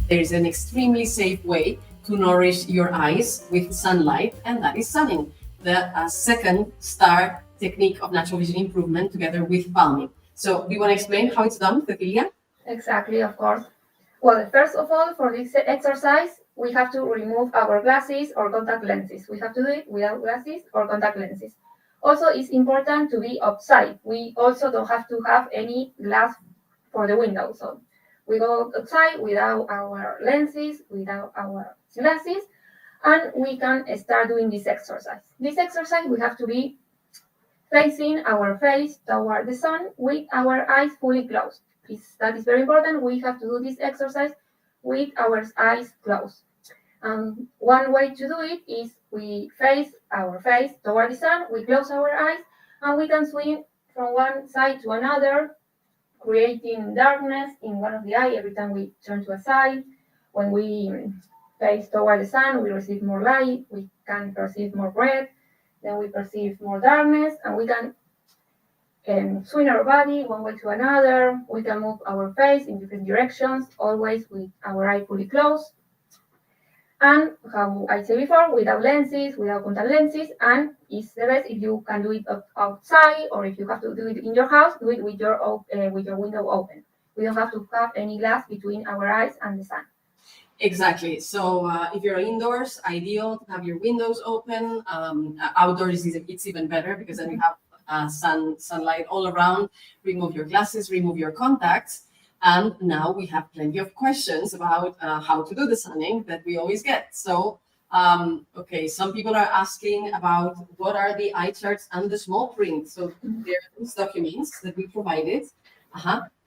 there is an extremely safe way to nourish your eyes with sunlight, and that is sunning. The second star technique of natural vision improvement together with palming. So do you want to explain how it's done, Cecilia? Exactly, of course. Well, first of all, for this exercise, we have to remove our glasses or contact lenses. We have to do it without glasses or contact lenses. Also, it's important to be outside. We also don't have to have any glass for the window. So we go outside without our lenses, without our glasses, and we can start doing this exercise. This exercise, we have to be facing our face toward the sun with our eyes fully closed. That is very important. We have to do this exercise with our eyes closed. One way to do it is we face our face toward the sun, we close our eyes, and we can swing from one side to another, creating darkness in one of the eye every time we turn to a side. When we face toward the sun, we receive more light, we can perceive more red, then we perceive more darkness, and we can swing our body one way to another. We can move our face in different directions, always with our eye fully closed. And how I said before, without lenses, without contact lenses, and it's the best if you can do it outside, or if you have to do it in your house, do it with your window open. We don't have to have any glass between our eyes and the sun. Exactly. So if you're indoors, ideal to have your windows open. Outdoors, it's even better because then you have sunlight all around. Remove your glasses, remove your contacts. And now we have plenty of questions about how to do the sunning that we always get. So, okay, some people are asking about what are the eye charts and the small print. So there are these documents that we provided.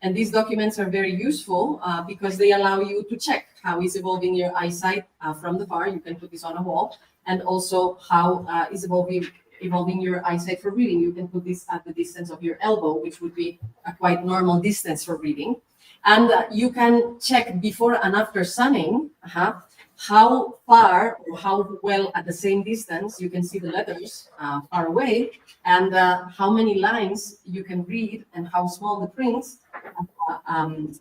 And these documents are very useful because they allow you to check how is evolving your eyesight from the far. You can put this on a wall. And also how is evolving your eyesight for reading. You can put this at the distance of your elbow, which would be a quite normal distance for reading. And you can check before and after sunning how far or how well at the same distance you can see the letters far away, and how many lines you can read, and how small the prints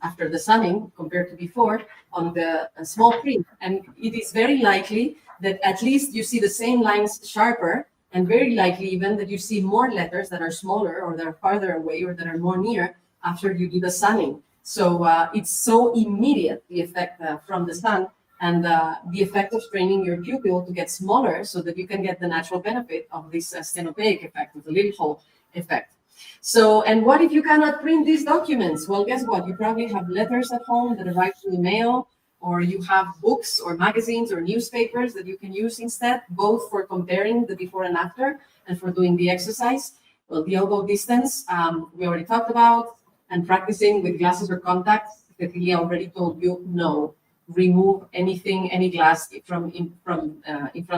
after the sunning compared to before on the small print. And it is very likely that at least you see the same lines sharper, and very likely even that you see more letters that are smaller or that are farther away or that are more near after you do the sunning. So it's so immediate, the effect from the sun, and the effect of straining your pupil to get smaller so that you can get the natural benefit of this stenopeic effect, of the little hole effect. So, and what if you cannot print these documents? Well, guess what? You probably have letters at home that arrive through the mail, or you have books or magazines or newspapers that you can use instead, both for comparing the before and after and for doing the exercise. Well, the elbow distance, we already talked about. And practicing with glasses or contacts, Cecilia already told you, no, remove anything, any glass from in front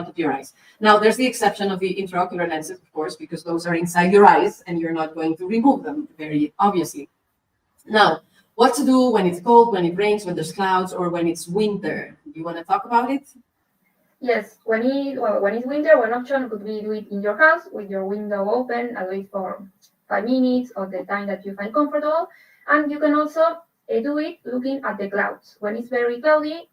of your eyes. Now, there's the exception of the intraocular lenses, of course, because those are inside your eyes and you're not going to remove them, very obviously. Now, what to do when it's cold, when it rains, when there's clouds, or when it's winter? You want to talk about it? Yes, when it's winter, one option could be do it in your house with your window open, at least for 5 minutes or the time that you find comfortable. And you can also do it looking at the clouds. When it's very cloudy,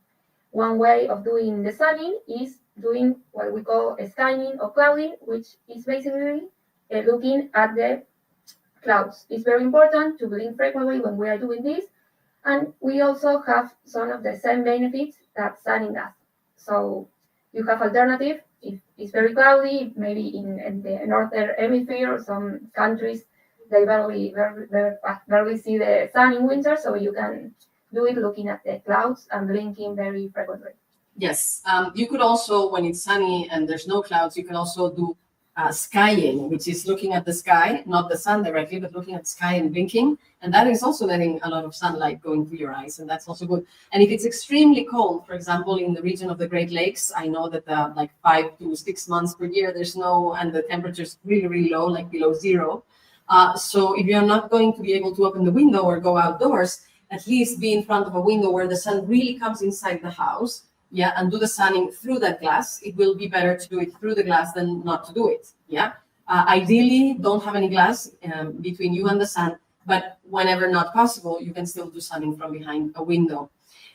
one way of doing the sunning is doing what we call a skying or clouding, which is basically looking at the clouds. It's very important to blink frequently when we are doing this. And we also have some of the same benefits that sunning does. So you have alternative. If it's very cloudy, maybe in the northern hemisphere, some countries, they barely see the sun in winter, so you can do it looking at the clouds and blinking very frequently. Yes, you could also, when it's sunny and there's no clouds, you can also do skying, which is looking at the sky, not the sun directly, but looking at the sky and blinking. And that is also letting a lot of sunlight going through your eyes, and that's also good. And if it's extremely cold, for example, in the region of the Great Lakes, I know that like 5 to 6 months per year, there's snow and the temperature's really, really low, like below zero. So if you're not going to be able to open the window or go outdoors, at least be in front of a window where the sun really comes inside the house, and do the sunning through that glass. It will be better to do it through the glass than not to do it, Ideally, don't have any glass between you and the sun, but whenever not possible, you can still do sunning from behind a window.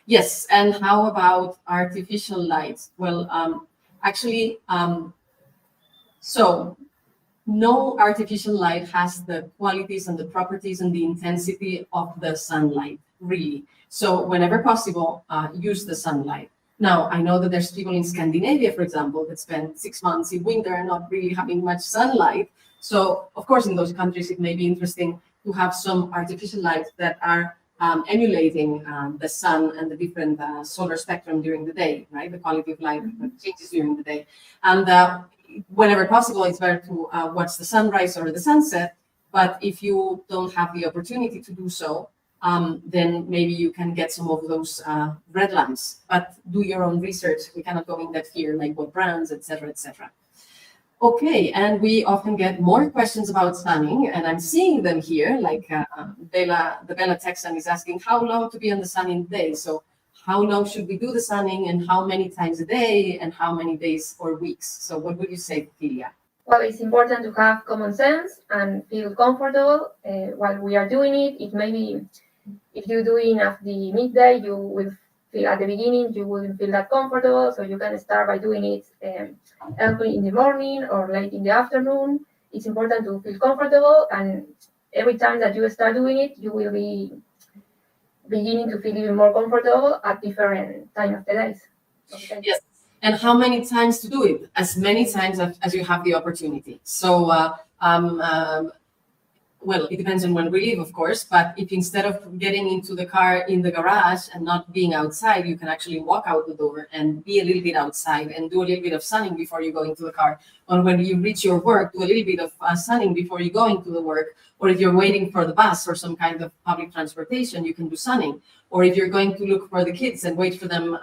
Yes, and how about artificial light? Well, actually, so no artificial light has the qualities and the properties and the intensity of the sunlight, really. So whenever possible, use the sunlight. Now, I know that there's people in Scandinavia, for example, that spend 6 months in winter not really having much sunlight. So, of course, in those countries, it may be interesting to have some artificial lights that are emulating the sun and the different solar spectrum during the day, right? The quality of light that changes during the day. And whenever possible, it's better to watch the sunrise or the sunset. But if you don't have the opportunity to do so, then maybe you can get some of those red lamps. But do your own research. We cannot go in that here, like what brands, etc., etc. Okay, and we often get more questions about sunning, and I'm seeing them here. Like the Bella Texan is asking how long to be on the sun in the day. So how long should we do the sunning, and how many times a day, and how many days or weeks? So what would you say, Cecilia? Well, it's important to have common sense and feel comfortable while we are doing it. It may be if you're doing at the midday, you will feel at the beginning you wouldn't feel that comfortable, so you can start by doing it early in the morning or late in the afternoon. It's important to feel comfortable, and every time that you start doing it, you will be beginning to feel even more comfortable at different time of the days. Yes. And how many times to do it? As many times as you have the opportunity. So well, it depends on when we leave, of course, but if instead of getting into the car in the garage and not being outside, you can actually walk out the door and be a little bit outside and do a little bit of sunning before you go into the car. Or when you reach your work, do a little bit of sunning before you go into the work. Or if you're waiting for the bus or some kind of public transportation, you can do sunning. Or if you're going to look for the kids and wait for them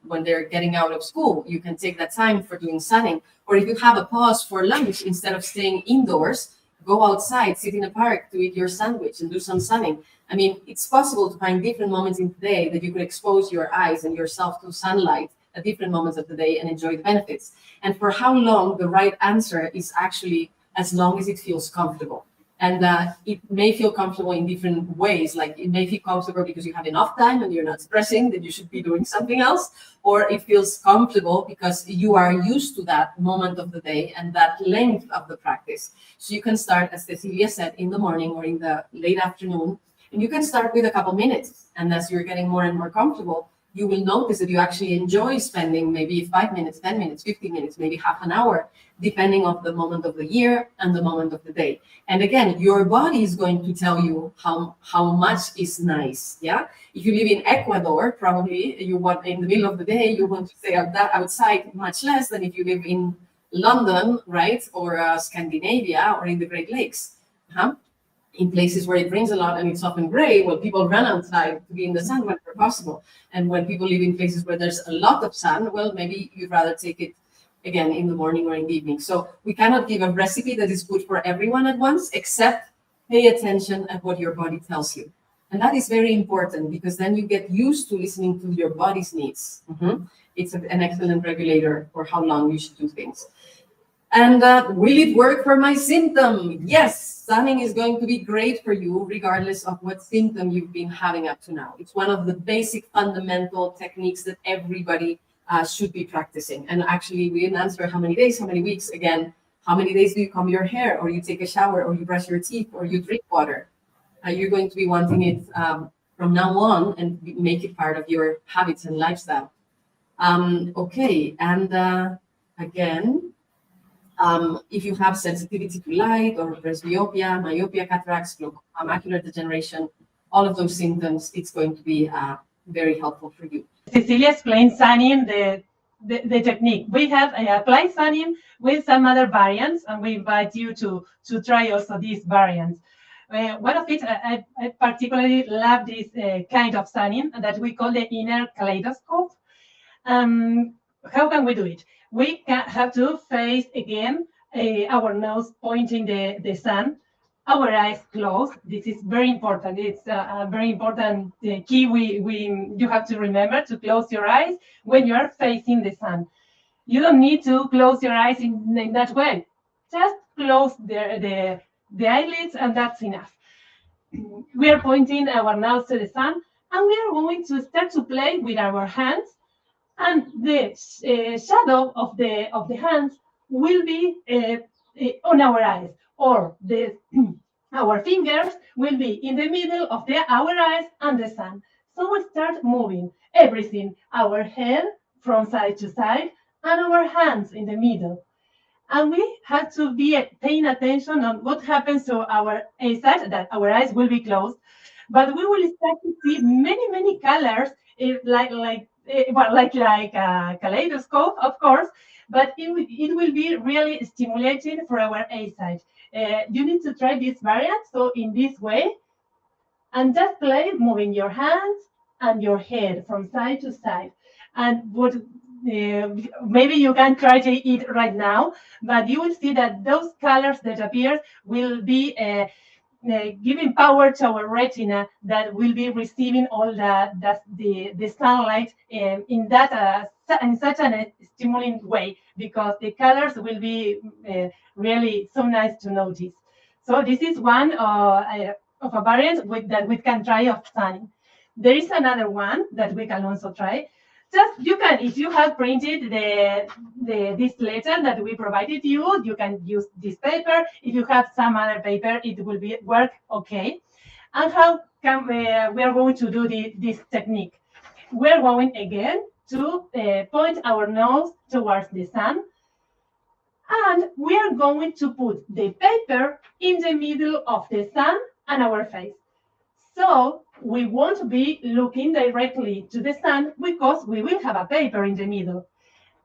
when they're getting out of school, you can take that time for doing sunning. Or if you have a pause for lunch, instead of staying indoors, go outside, sit in a park to eat your sandwich and do some sunning. I mean, it's possible to find different moments in the day that you could expose your eyes and yourself to sunlight at different moments of the day and enjoy the benefits. And for how long, the right answer is actually as long as it feels comfortable. And it may feel comfortable in different ways. Like it may feel comfortable because you have enough time and you're not stressing that you should be doing something else. Or it feels comfortable because you are used to that moment of the day and that length of the practice. So you can start, as Cecilia said, in the morning or in the late afternoon. And you can start with a couple minutes. And as you're getting more and more comfortable, you will notice that you actually enjoy spending maybe 5 minutes, 10 minutes, 15 minutes, maybe half an hour, depending on the moment of the year and the moment of the day. And again, your body is going to tell you how much is nice. Yeah. If you live in Ecuador, probably you want in the middle of the day, you want to stay outside much less than if you live in London, right? Or Scandinavia or in the Great Lakes. In places where it rains a lot and it's often gray, well, people run outside to be in the sun whenever possible. And when people live in places where there's a lot of sun, well, maybe you'd rather take it again in the morning or in the evening. So we cannot give a recipe that is good for everyone at once, except pay attention at what your body tells you. And that is very important because then you get used to listening to your body's needs. It's an excellent regulator for how long you should do things. And will it work for my symptom? Yes, sunning is going to be great for you regardless of what symptom you've been having up to now. It's one of the basic fundamental techniques that everybody should be practicing. And actually, we didn't answer how many days, how many weeks. Again, how many days do you comb your hair, or you take a shower, or you brush your teeth, or you drink water? You're going to be wanting it from now on and make it part of your habits and lifestyle. Okay, and again, if you have sensitivity to light or presbyopia, myopia, cataracts, macular degeneration, all of those symptoms, it's going to be very helpful for you. Cecilia explained sunning, the technique. We have apply sunning with some other variants, and we invite you to try also these variants. One of it, I particularly love this kind of sunning that we call the inner kaleidoscope. How can we do it? We have to face again our nose pointing the sun, our eyes closed. This is very important. It's a very important key. You have to remember to close your eyes when you are facing the sun. You don't need to close your eyes in that way. Just close the eyelids, and that's enough. We are pointing our nose to the sun, And we are going to start to play with our hands, and the shadow of the hands will be on our eyes, or the our fingers will be in the middle of our eyes and the sun. So we start moving everything, our head from side to side, and our hands in the middle. And we have to be paying attention on what happens to our eyesight, that our eyes will be closed, but we will start to see many colors, like a kaleidoscope, of course, but it will be really stimulating for our eyesight. You need to try this variant, so in this way, and just play moving your hands and your head from side to side. And what maybe you can try it right now, but you will see that those colors that appear will be giving power to our retina, that will be receiving all the sunlight in such a stimulating way, because the colors will be really so nice to notice. So this is one of a variant that we can try of sunning. There is another one that we can also try. Just you can, if you have printed this letter that we provided you can use this paper. If you have some other paper, it will work okay. And how can we are going to do this technique? We're going again to point our nose towards the sun, and we are going to put the paper in the middle of the sun and our face. So we won't be looking directly to the sun because we will have a paper in the middle.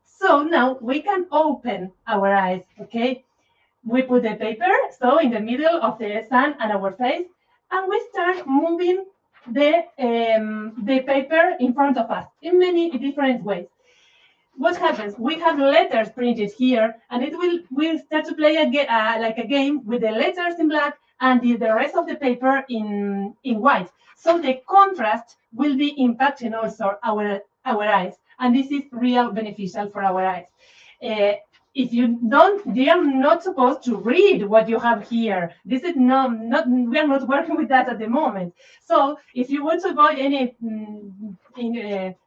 So now we can open our eyes, okay? We put the paper, so in the middle of the sun and our face, and we start moving the paper in front of us in many different ways. What happens? We have letters printed here, and we'll start to play like a game with the letters in black and the rest of the paper in white. So the contrast will be impacting also our eyes, and this is real beneficial for our eyes. If you don't, they are not supposed to read what you have here. This is not we are not working with that at the moment. So if you want to avoid any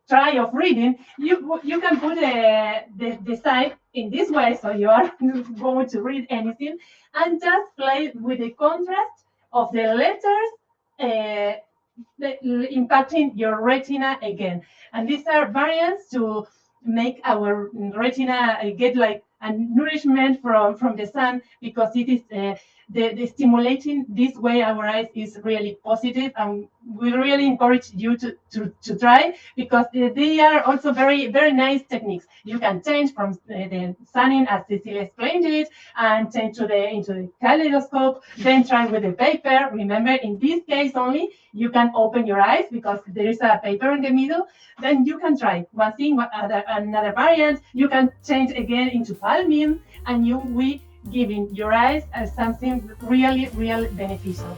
try of reading, you can put the side in this way, so you are not going to read anything, and just play with the contrast of the letters, impacting your retina again. And these are variants to make our retina get like a nourishment from the sun, because it is the stimulating this way our eyes is really positive, and we really encourage you to try, because they are also very nice techniques. You can change from the sunning, as Cecilia explained it, and change into the kaleidoscope, then try with the paper. Remember, in this case only, you can open your eyes because there is a paper in the middle. Then you can try one thing, another variant. You can change again into palming, and we giving your eyes as something really beneficial.